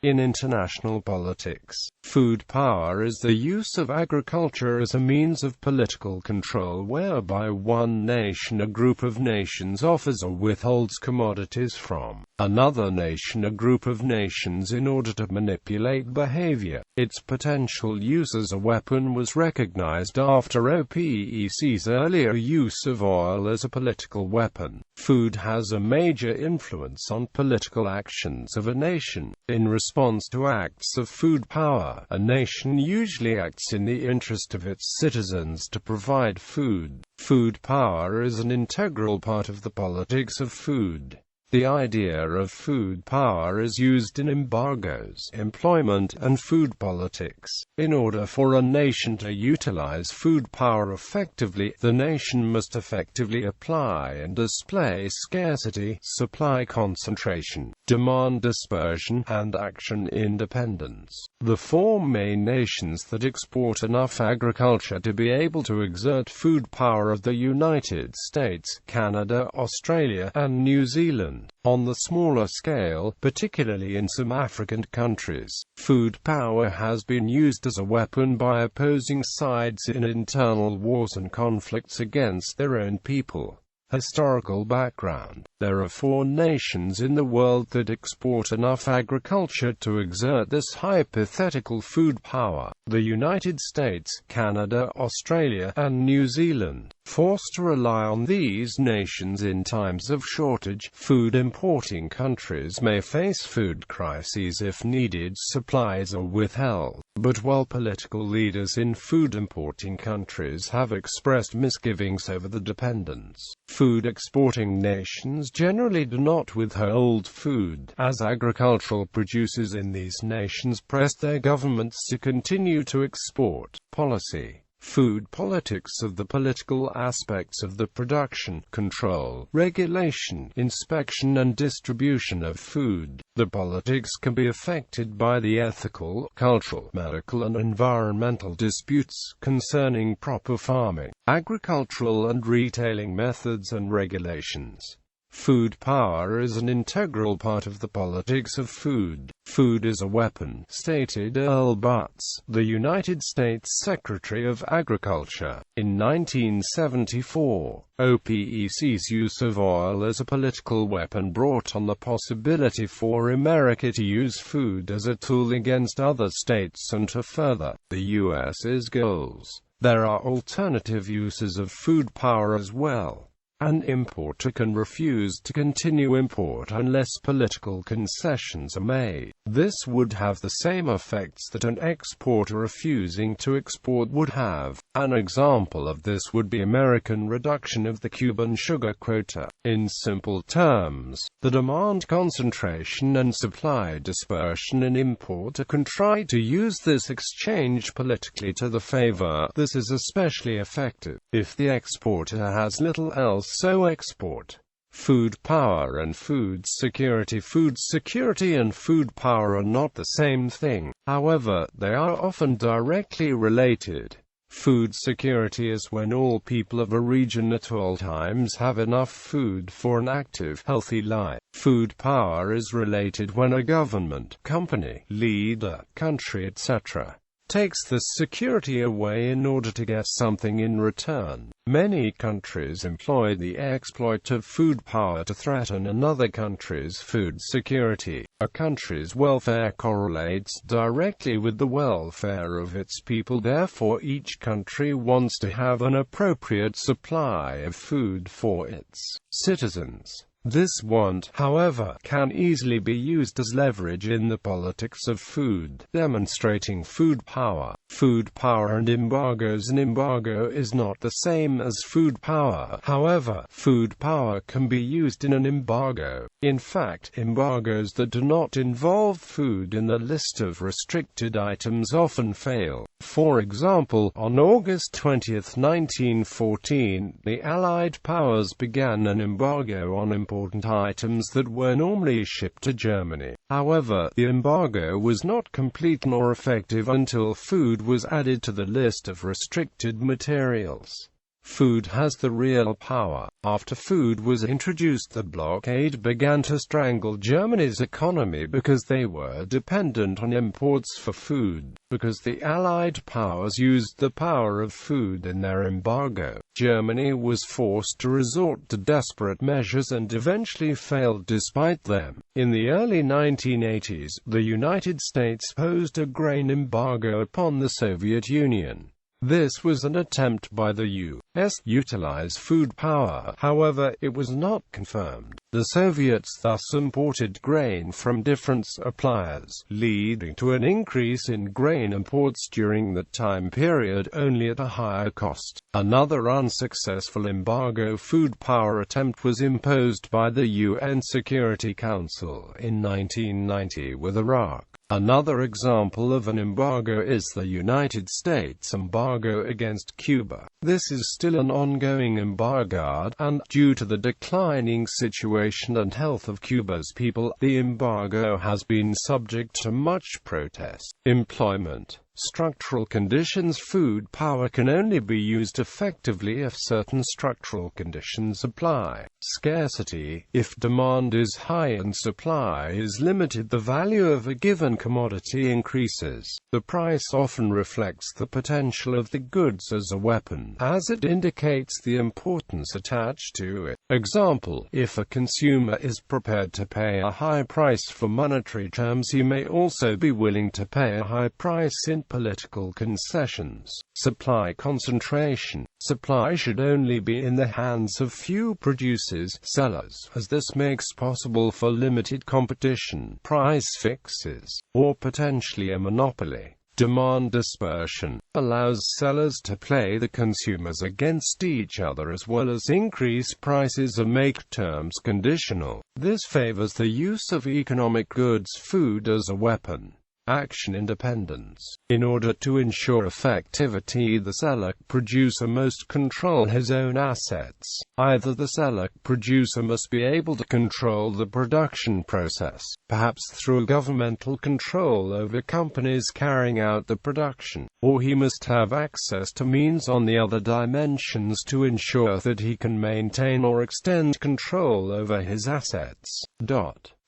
In international politics, food power is the use of agriculture as a means of political control whereby one nation, a group of nations, offers or withholds commodities from another nation, a group of nations, in order to manipulate behavior. Its potential use as a weapon was recognized after OPEC's earlier use of oil as a political weapon. Food has a major influence on political actions of a nation. In response to acts of food power, a nation usually acts in the interest of its citizens to provide food. Food power is an integral part of the politics of food. The idea of food power is used in embargoes, employment, and food politics. In order for a nation to utilize food power effectively, the nation must effectively apply and display scarcity, supply concentration, demand dispersion, and action independence. The four main nations that export enough agriculture to be able to exert food power are the United States, Canada, Australia, and New Zealand. On the smaller scale, particularly in some African countries, food power has been used as a weapon by opposing sides in internal wars and conflicts against their own people. Historical background: there are four nations in the world that export enough agriculture to exert this hypothetical food power: the United States, Canada, Australia, and New Zealand. Forced to rely on these nations in times of shortage, food importing countries may face food crises if needed supplies are withheld. But while political leaders in food importing countries have expressed misgivings over the dependence, food exporting nations generally do not withhold food, as agricultural producers in these nations press their governments to continue to export. Policy: food politics of the political aspects of the production, control, regulation, inspection, and distribution of food. The politics can be affected by the ethical, cultural, medical, and environmental disputes concerning proper farming, agricultural and retailing methods and regulations. Food power is an integral part of the politics of food. Food is a weapon, stated Earl Butz, the United States Secretary of Agriculture. In 1974, OPEC's use of oil as a political weapon brought on the possibility for America to use food as a tool against other states and to further the U.S.'s goals. There are alternative uses of food power as well. An importer can refuse to continue import unless political concessions are made. This would have the same effects that an exporter refusing to export would have. An example of this would be American reduction of the Cuban sugar quota. In simple terms, the demand concentration and supply dispersion in importer can try to use this exchange politically to the favor. This is especially effective if the exporter has little else so export. Food power and food security. Food security and food power are not the same thing. However, they are often directly related. Food security is when all people of a region at all times have enough food for an active, healthy life. Food power is related when a government, company, leader, country, etc. takes the security away in order to get something in return. Many countries employ the exploit of food power to threaten another country's food security. A country's welfare correlates directly with the welfare of its people. Therefore, each country wants to have an appropriate supply of food for its citizens. This want, however, can easily be used as leverage in the politics of food, demonstrating food power. Food power and embargoes. An embargo is not the same as food power. However, food power can be used in an embargo. In fact, embargoes that do not involve food in the list of restricted items often fail. For example, on August 20, 1914, the Allied powers began an embargo on important items that were normally shipped to Germany. However, the embargo was not complete nor effective until food was added to the list of restricted materials. Food has the real power. After food was introduced, the blockade began to strangle Germany's economy because they were dependent on imports for food. Because the Allied powers used the power of food in their embargo, Germany was forced to resort to desperate measures and eventually failed despite them. In the early 1980s, the United States posed a grain embargo upon the Soviet Union. This was an attempt by the U.S. to utilize food power, however, it was not confirmed. The Soviets thus imported grain from different suppliers, leading to an increase in grain imports during that time period, only at a higher cost. Another unsuccessful embargo food power attempt was imposed by the UN Security Council in 1990 with Iraq. Another example of an embargo is the United States embargo against Cuba. This is still an ongoing embargo, and, due to the declining situation and health of Cuba's people, the embargo has been subject to much protest. Employment. Structural conditions. Food power can only be used effectively if certain structural conditions apply. Scarcity. If demand is high and supply is limited, the value of a given commodity increases. The price often reflects the potential of the goods as a weapon, as it indicates the importance attached to it. Example: if a consumer is prepared to pay a high price for monetary terms, he may also be willing to pay a high price in political concessions. Supply concentration. Supply should only be in the hands of few producers, sellers, as this makes possible for limited competition, price fixes, or potentially a monopoly. Demand dispersion allows sellers to play the consumers against each other as well as increase prices and make terms conditional. This favors the use of economic goods, food as a weapon. Action independence. In order to ensure effectivity, the seller-producer must control his own assets. Either the seller-producer must be able to control the production process, perhaps through governmental control over companies carrying out the production, or he must have access to means on the other dimensions to ensure that he can maintain or extend control over his assets.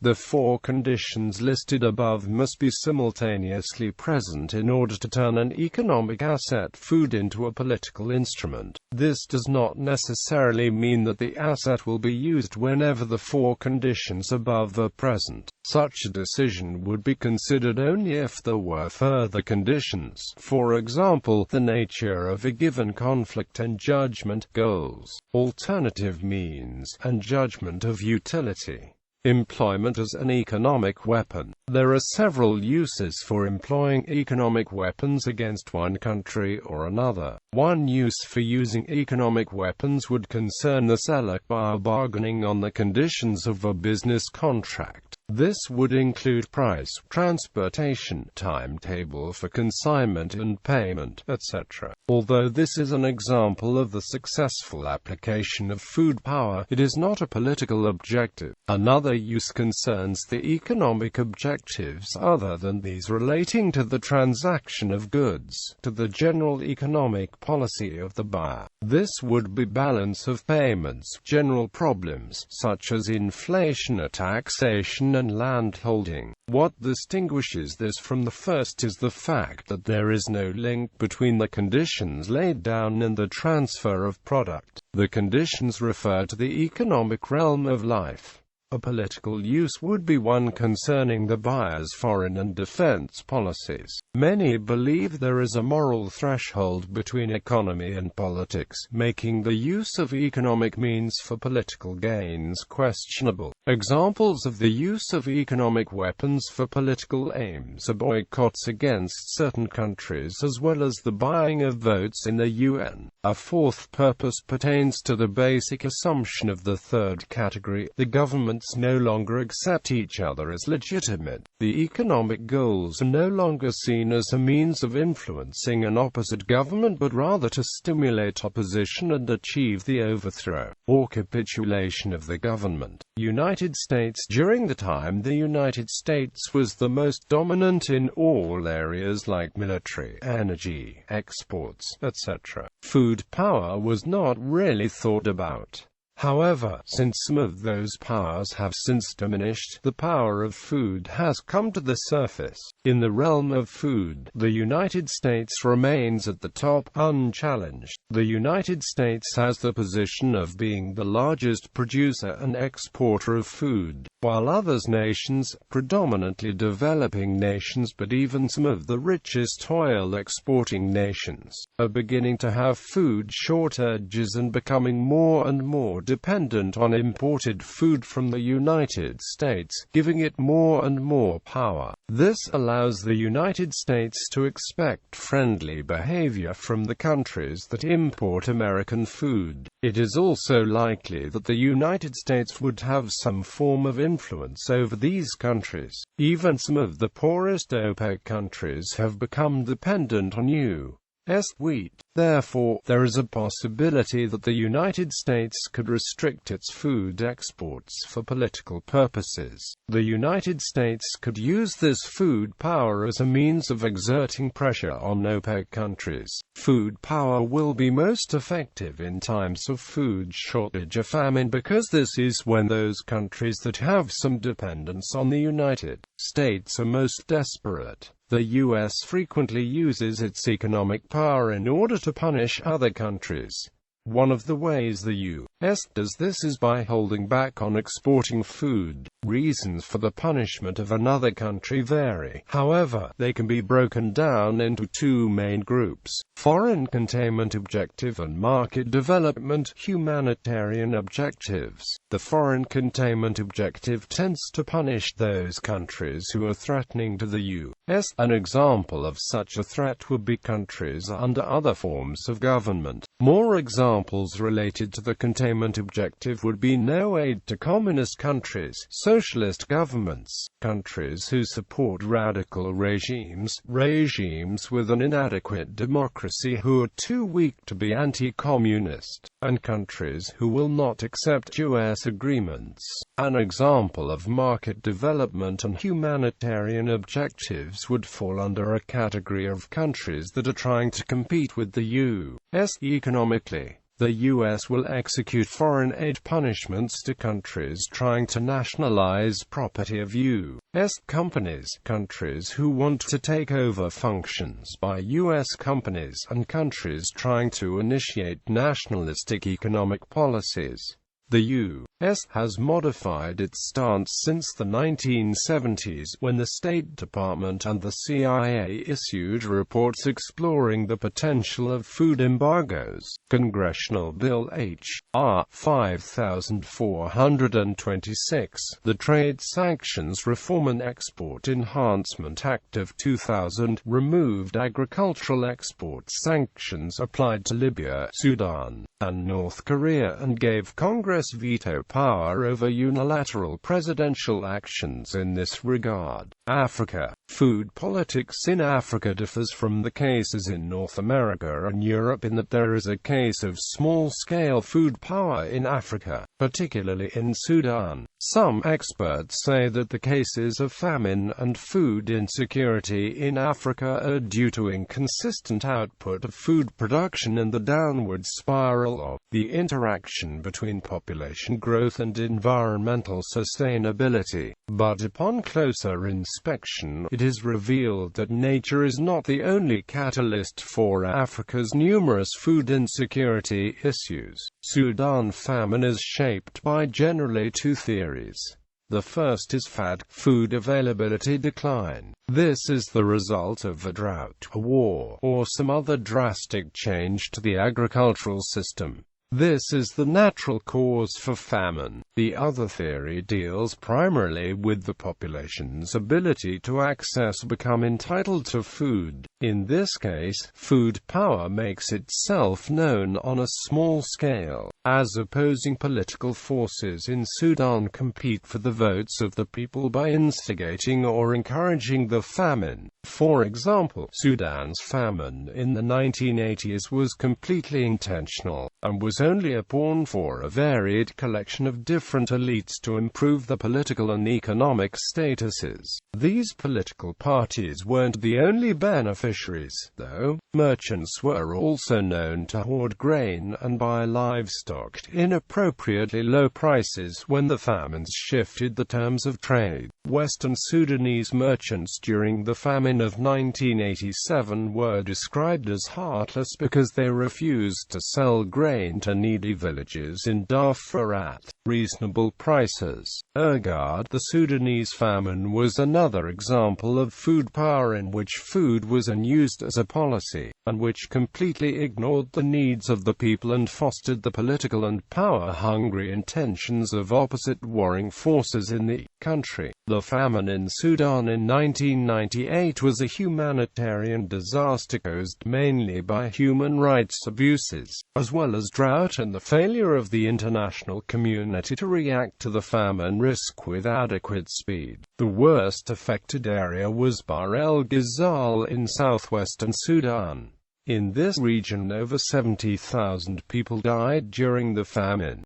The four conditions listed above must be simultaneously present in order to turn an economic asset, food, into a political instrument. This does not necessarily mean that the asset will be used whenever the four conditions above are present. Such a decision would be considered only if there were further conditions, for example, the nature of a given conflict and judgment, goals, alternative means, and judgment of utility. Employment as an economic weapon. There are several uses for employing economic weapons against one country or another. One use for using economic weapons would concern the seller by bargaining on the conditions of a business contract. This would include price, transportation, timetable for consignment and payment, etc. Although this is an example of the successful application of food power, it is not a political objective. Another use concerns the economic objectives other than these relating to the transaction of goods, to the general economic policy of the buyer. This would be balance of payments, general problems, such as inflation or taxation and land holding. What distinguishes this from the first is the fact that there is no link between the conditions laid down and the transfer of product. The conditions refer to the economic realm of life. A political use would be one concerning the buyer's foreign and defense policies. Many believe there is a moral threshold between economy and politics, making the use of economic means for political gains questionable. Examples of the use of economic weapons for political aims are boycotts against certain countries as well as the buying of votes in the UN. A fourth purpose pertains to the basic assumption of the third category: the government governments no longer accept each other as legitimate. The economic goals are no longer seen as a means of influencing an opposite government, but rather to stimulate opposition and achieve the overthrow or capitulation of the government. United States. During the time the United States was the most dominant in all areas like military, energy, exports, etc., food power was not really thought about. However, since some of those powers have since diminished, the power of food has come to the surface. In the realm of food, the United States remains at the top, unchallenged. The United States has the position of being the largest producer and exporter of food, while other nations, predominantly developing nations but even some of the richest oil-exporting nations, are beginning to have food shortages and becoming more and more dependent on imported food from the United States, giving it more and more power. This allows the United States to expect friendly behavior from the countries that import American food. It is also likely that the United States would have some form of influence over these countries. Even some of the poorest OPEC countries have become dependent on U.S. wheat. Therefore, there is a possibility that the United States could restrict its food exports for political purposes. The United States could use this food power as a means of exerting pressure on OPEC countries. Food power will be most effective in times of food shortage or famine, because this is when those countries that have some dependence on the United States are most desperate. The U.S. frequently uses its economic power in order to punish other countries. One of the ways the U.S. does this is by holding back on exporting food. Reasons for the punishment of another country vary. However, they can be broken down into two main groups: foreign containment objective and market development humanitarian objectives. The foreign containment objective tends to punish those countries who are threatening to the U.S. An example of such a threat would be countries under other forms of government. More examples related to the containment objective would be no aid to communist countries, socialist governments, countries who support radical regimes with an inadequate democracy who are too weak to be anti-communist, and countries who will not accept U.S. agreements. An example of market development and humanitarian objectives would fall under a category of countries that are trying to compete with the U.S. economically. The U.S. will execute foreign aid punishments to countries trying to nationalize property of U.S. companies, countries who want to take over functions by U.S. companies, and countries trying to initiate nationalistic economic policies. The U.S. has modified its stance since the 1970s, when the State Department and the CIA issued reports exploring the potential of food embargoes. Congressional Bill H.R. 5426, the Trade Sanctions Reform and Export Enhancement Act of 2000, removed agricultural export sanctions applied to Libya, Sudan, and North Korea, and gave Congress veto power over unilateral presidential actions in this regard. Africa. Food politics in Africa differs from the cases in North America and Europe in that there is a case of small-scale food power in Africa, particularly in Sudan. Some experts say that the cases of famine and food insecurity in Africa are due to inconsistent output of food production and the downward spiral of the interaction between population growth and environmental sustainability. But upon closer inspection, it is revealed that nature is not the only catalyst for Africa's numerous food insecurity issues. Sudan famine is shaped by generally two theories. The first is FAD, food availability decline. This is the result of a drought, a war, or some other drastic change to the agricultural system. This is the natural cause for famine. The other theory deals primarily with the population's ability to access or become entitled to food. In this case, food power makes itself known on a small scale. as opposing political forces in Sudan compete for the votes of the people by instigating or encouraging the famine. For example, Sudan's famine in the 1980s was completely intentional, and was only a pawn for a varied collection of different elites to improve the political and economic statuses. These political parties weren't the only beneficiaries, though. Merchants were also known to hoard grain and buy livestock at inappropriately low prices when the famines shifted the terms of trade. Western Sudanese merchants during the famine of 1987 were described as heartless because they refused to sell grain to needy villages in Darfur at reasonable prices. The Sudanese famine was another example of food power in which food was unused as a policy, and which completely ignored the needs of the people and fostered the political and power-hungry intentions of opposite warring forces in the country. The famine in Sudan in 1998 was a humanitarian disaster caused mainly by human rights abuses, as well as drought and the failure of the international community to react to the famine risk with adequate speed. The worst affected area was Bahr el-Ghazal in southwestern Sudan. In this region over 70,000 people died during the famine.